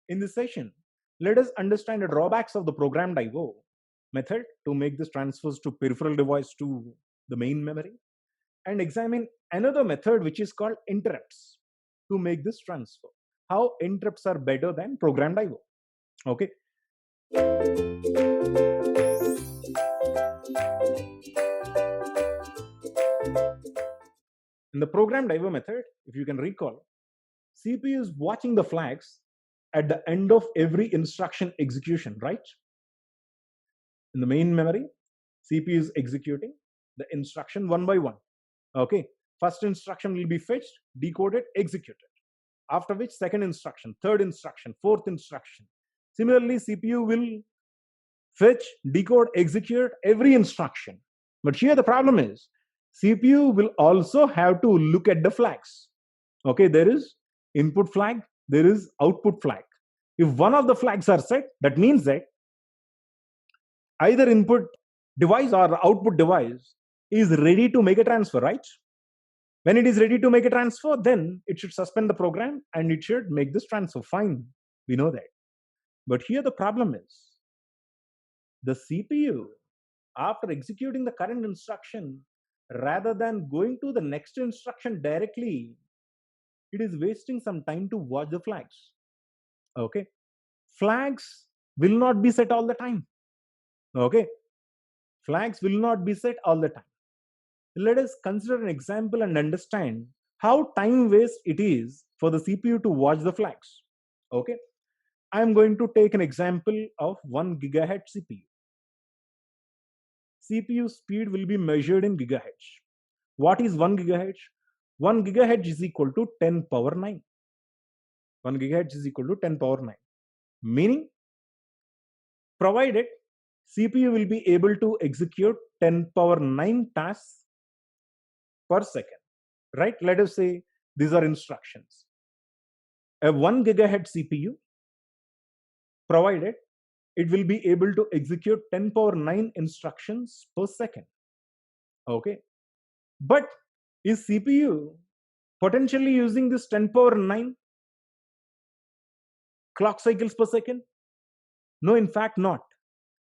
In this session, let us understand the drawbacks of the programmed IO method to make this transfers to peripheral device to the main memory, and examine another method which is called interrupts to make this transfer. How interrupts are better than programmed IO. Okay. In the programmed IO method, if you can recall, CPU is watching the flags at the end of every instruction execution, right? In the main memory, CPU is executing the instruction one by one. Okay, first instruction will be fetched, decoded, executed. After which second instruction, third instruction, fourth instruction. Similarly, CPU will fetch, decode, execute every instruction. But here the problem is, CPU will also have to look at the flags. Okay, there is input flag, there is output flag. If one of the flags are set, that means that either input device or output device is ready to make a transfer, right? When it is ready to make a transfer, then it should suspend the program and it should make this transfer. Fine, we know that. But here the problem is, the CPU, after executing the current instruction, rather than going to the next instruction directly, it is wasting some time to watch the flags. Okay, flags will not be set all the time. Okay, flags will not be set all the time. Let us consider an example and understand how time waste it is for the CPU to watch the flags. Okay, I am going to take an example of 1 gigahertz CPU. CPU speed will be measured in gigahertz. What is 1 gigahertz? 1 gigahertz is equal to 10 power 9. 1 gigahertz is equal to 10 power 9. Meaning, provided CPU will be able to execute 10 power 9 tasks per second, right? Let us say these are instructions. A 1 gigahertz CPU, provided it will be able to execute 10 power 9 instructions per second. Okay. But is CPU potentially using this 10 power 9 clock cycles per second? No, in fact, not.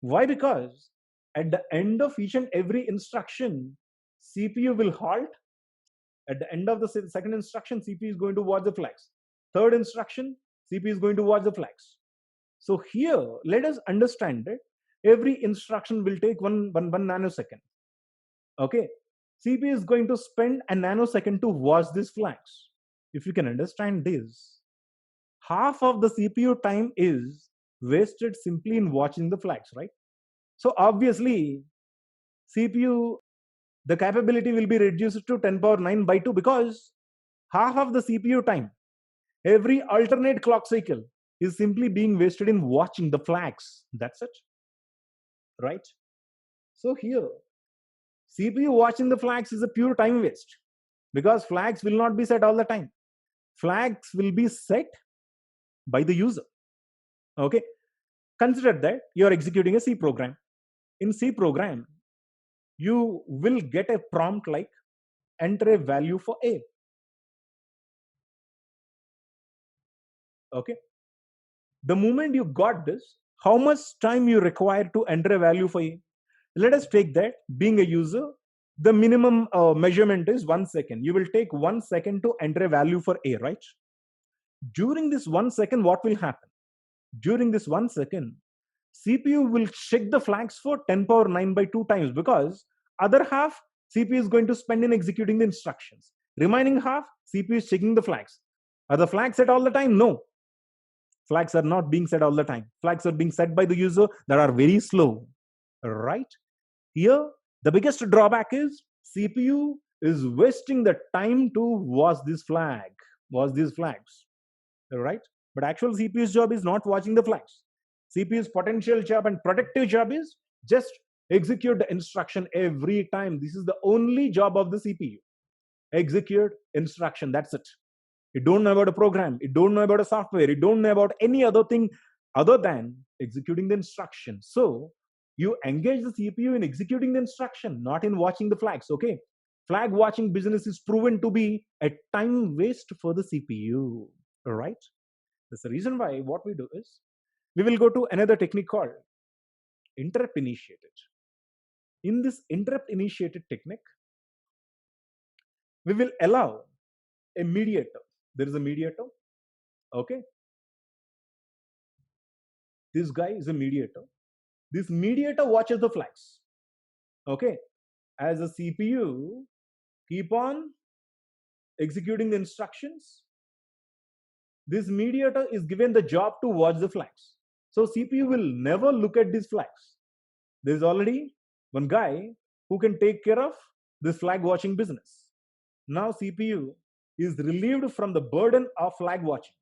Why? Because at the end of each and every instruction, CPU will halt. At the end of the second instruction, CPU is going to watch the flags. Third instruction, CPU is going to watch the flags. So here, let us understand that every instruction will take one nanosecond. Okay, CPU is going to spend a nanosecond to watch these flags. If you can understand this, half of the CPU time is wasted simply in watching the flags, right? So obviously, CPU, the capability will be reduced to 10 power 9 by 2 because half of the CPU time, every alternate clock cycle is simply being wasted in watching the flags. That's it, right? So here, CPU watching the flags is a pure time waste because flags will not be set all the time. Flags will be set by the user. Okay, consider that you are executing a C program. In C program, you will get a prompt like enter a value for A. Okay, the moment you got this, how much time you require to enter a value for A? Let us take that being a user, the minimum measurement is 1 second. You will take 1 second to enter a value for A, right? During this 1 second, what will happen? During this 1 second, CPU will check the flags for 10 power 9 by 2 times because other half CPU is going to spend in executing the instructions. Remaining half, CPU is checking the flags. Are the flags set all the time? No. Flags are not being set all the time. Flags are being set by the user that are very slow, right? Here, the biggest drawback is CPU is wasting the time to watch these flags, right? But actual CPU's job is not watching the flags. CPU's potential job and productive job is just execute the instruction every time. This is the only job of the CPU. Execute instruction, that's it. You don't know about a program, you don't know about a software, you don't know about any other thing other than executing the instruction. So you engage the CPU in executing the instruction, not in watching the flags. Okay, flag watching business is proven to be a time waste for the CPU, right? That's the reason why what we do is, we will go to another technique called interrupt initiated. In this interrupt initiated technique, we will allow a mediator. There is a mediator, okay? This guy is a mediator. This mediator watches the flags, okay? As a CPU keep on executing the instructions, this mediator is given the job to watch the flags. So CPU will never look at these flags. There is already one guy who can take care of this flag watching business. Now CPU is relieved from the burden of flag watching,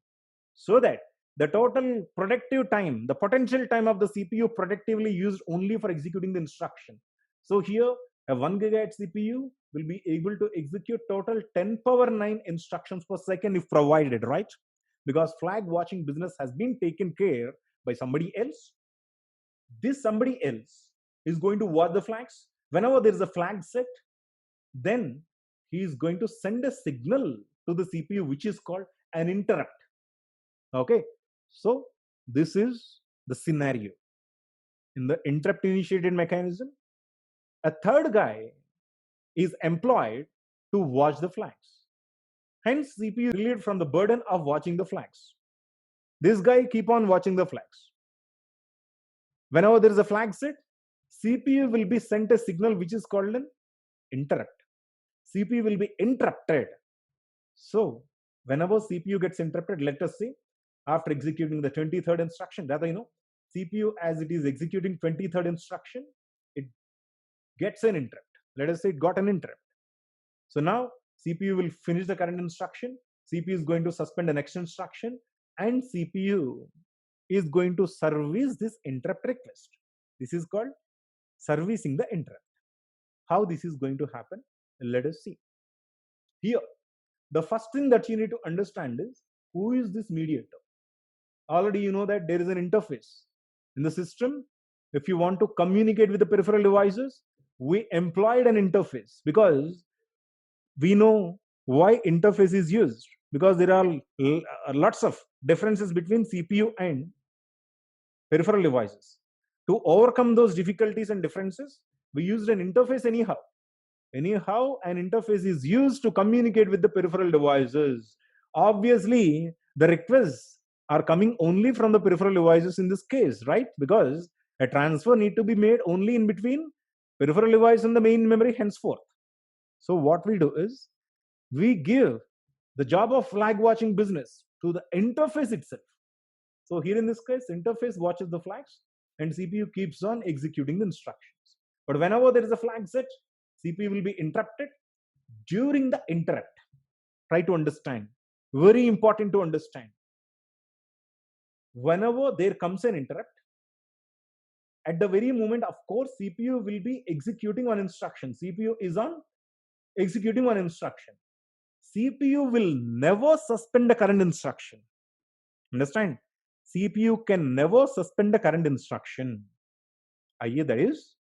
so that the total productive time, the potential time of the CPU productively used only for executing the instruction. So here a 1 GHz CPU will be able to execute total 10 power 9 instructions per second if provided, right? Because flag watching business has been taken care by somebody else. This somebody else is going to watch the flags. Whenever there is a flag set, then he is going to send a signal to the CPU, which is called an interrupt. Okay, so this is the scenario. In the interrupt initiated mechanism, a third guy is employed to watch the flags. Hence, CPU is relieved from the burden of watching the flags. This guy keep on watching the flags. Whenever there is a flag set, CPU will be sent a signal which is called an interrupt. CPU will be interrupted. So, whenever CPU gets interrupted, let us say after executing the 23rd instruction, rather, CPU as it is executing 23rd instruction, it gets an interrupt. Let us say it got an interrupt. So now CPU will finish the current instruction, CPU is going to suspend the next instruction, and CPU is going to service this interrupt request. This is called servicing the interrupt. How this is going to happen, let us see. Here, the first thing that you need to understand is, who is this mediator? Already you know that there is an interface. In the system, if you want to communicate with the peripheral devices, we employed an interface, because we know why interface is used, because there are lots of differences between CPU and peripheral devices. To overcome those difficulties and differences, we used an interface anyhow. Anyhow, an interface is used to communicate with the peripheral devices. Obviously, the requests are coming only from the peripheral devices in this case, right? Because a transfer need to be made only in between peripheral device and the main memory henceforth. So what we do is, we give the job of flag watching business to the interface itself. So here in this case, interface watches the flags and CPU keeps on executing the instructions. But whenever there is a flag set, CPU will be interrupted. During the interrupt, try to understand, very important to understand. Whenever there comes an interrupt, at the very moment, of course, CPU will be executing one instruction. CPU is on executing one instruction. CPU will never suspend the current instruction. Understand? CPU can never suspend the current instruction. That is,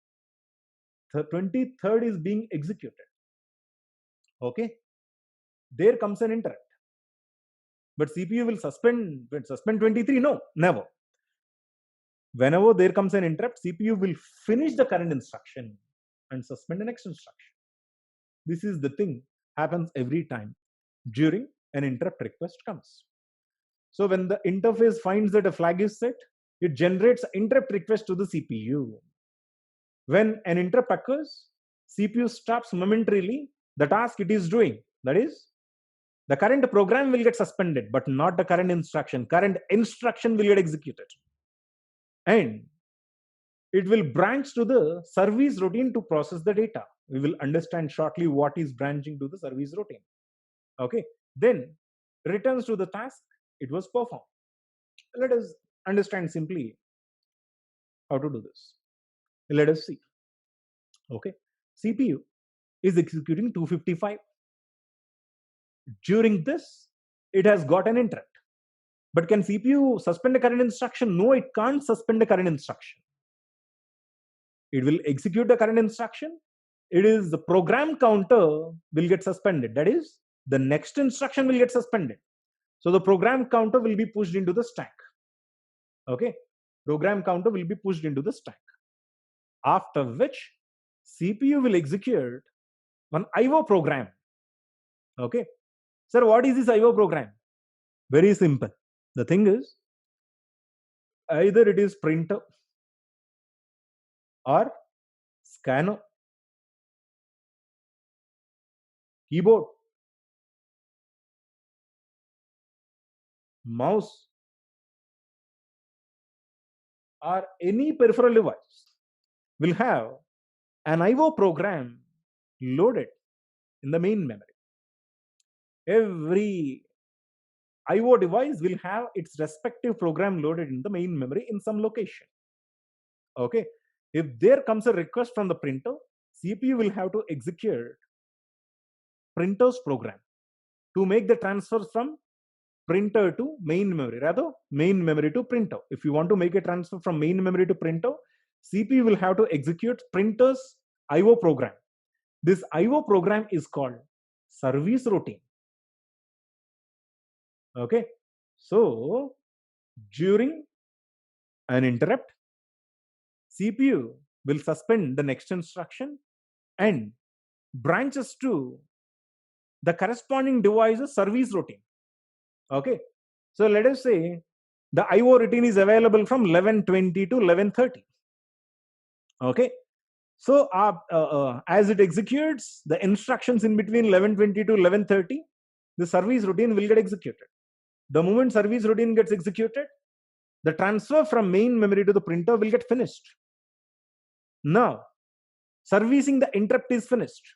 the 23rd is being executed. Okay? There comes an interrupt. But CPU will suspend 23? No, never. Whenever there comes an interrupt, CPU will finish the current instruction and suspend the next instruction. This is the thing happens every time during an interrupt request comes. So when the interface finds that a flag is set, it generates an interrupt request to the CPU. When an interrupt occurs, CPU stops momentarily the task it is doing. That is, the current program will get suspended, but not the current instruction. Current instruction will get executed. And it will branch to the service routine to process the data. We will understand shortly what is branching to the service routine. Okay. Then returns to the task it was performed. Let us understand simply how to do this. Let us see. Okay. CPU is executing 255. During this, it has got an interrupt. But can CPU suspend the current instruction? No, it can't suspend the current instruction. It will execute the current instruction. It is the program counter will get suspended. That is, the next instruction will get suspended. So the program counter will be pushed into the stack. Okay, program counter will be pushed into the stack. After which CPU will execute one IO program. Okay, sir, what is this IO program? Very simple. The thing is, either it is printer or scanner, keyboard, mouse, or any peripheral device will have an IO program loaded in the main memory. Every IO device will have its respective program loaded in the main memory in some location. Okay, if there comes a request from the printer, CPU will have to execute printer's program to make the transfer from printer to main memory, rather main memory to printer. If you want to make a transfer from main memory to printer, CPU will have to execute printer's IO program. This IO program is called service routine. Okay, so during an interrupt, CPU will suspend the next instruction and branches to the corresponding device's service routine. Okay, so let us say the IO routine is available from 11:20 to 11:30. Okay, so as it executes the instructions in between 11:20 to 11:30, the service routine will get executed. The moment service routine gets executed, the transfer from main memory to the printer will get finished. Now, servicing the interrupt is finished.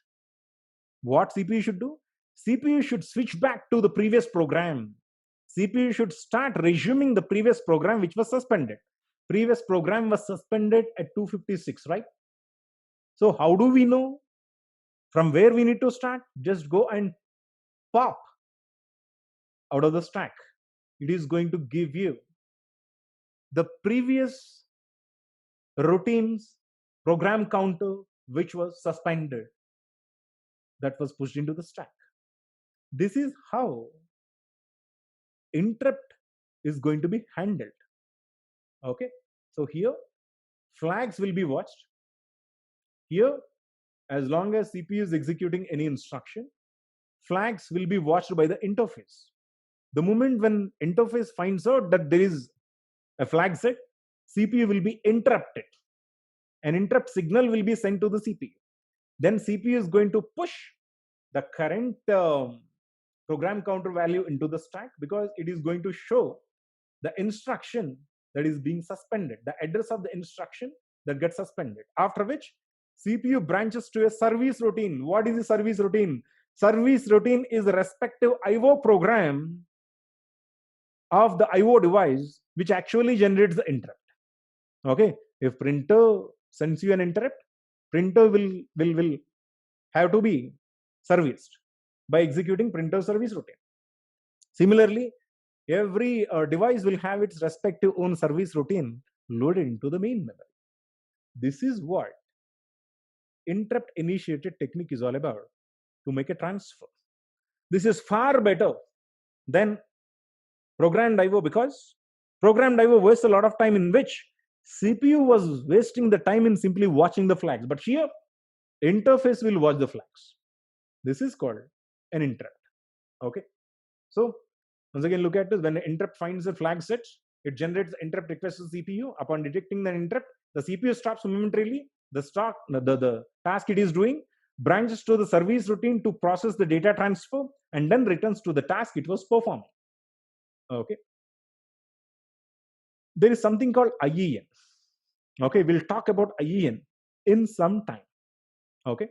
What CPU should do? CPU should switch back to the previous program. CPU should start resuming the previous program which was suspended. Previous program was suspended at 256, right? So how do we know from where we need to start? Just go and pop out of the stack. It is going to give you the previous routine's program counter which was suspended, that was pushed into the stack. This is how interrupt is going to be handled. Okay, so here flags will be watched. Here, as long as CPU is executing any instruction, flags will be watched by the interface. The moment when interface finds out that there is a flag set, CPU will be interrupted. An interrupt signal will be sent to the CPU. Then CPU is going to push the current program counter value into the stack because it is going to show the instruction that is being suspended, the address of the instruction that gets suspended. After which CPU branches to a service routine. What is the service routine? Service routine is the respective IO program of the IO device which actually generates the interrupt. Okay, if printer sends you an interrupt, printer will have to be serviced by executing printer service routine. Similarly, every device will have its respective own service routine loaded into the main memory. This is what interrupt initiated technique is all about, to make a transfer. This is far better than programmed IO because programmed IO wastes a lot of time in which CPU was wasting the time in simply watching the flags. But here, interface will watch the flags. This is called an interrupt. Okay. So once again, look at this. When the interrupt finds the flag set, it generates the interrupt request to CPU. Upon detecting the interrupt, the CPU stops momentarily the task it is doing, branches to the service routine to process the data transfer, and then returns to the task it was performing. Okay. There is something called IEN. Okay, we'll talk about IEN in some time. Okay.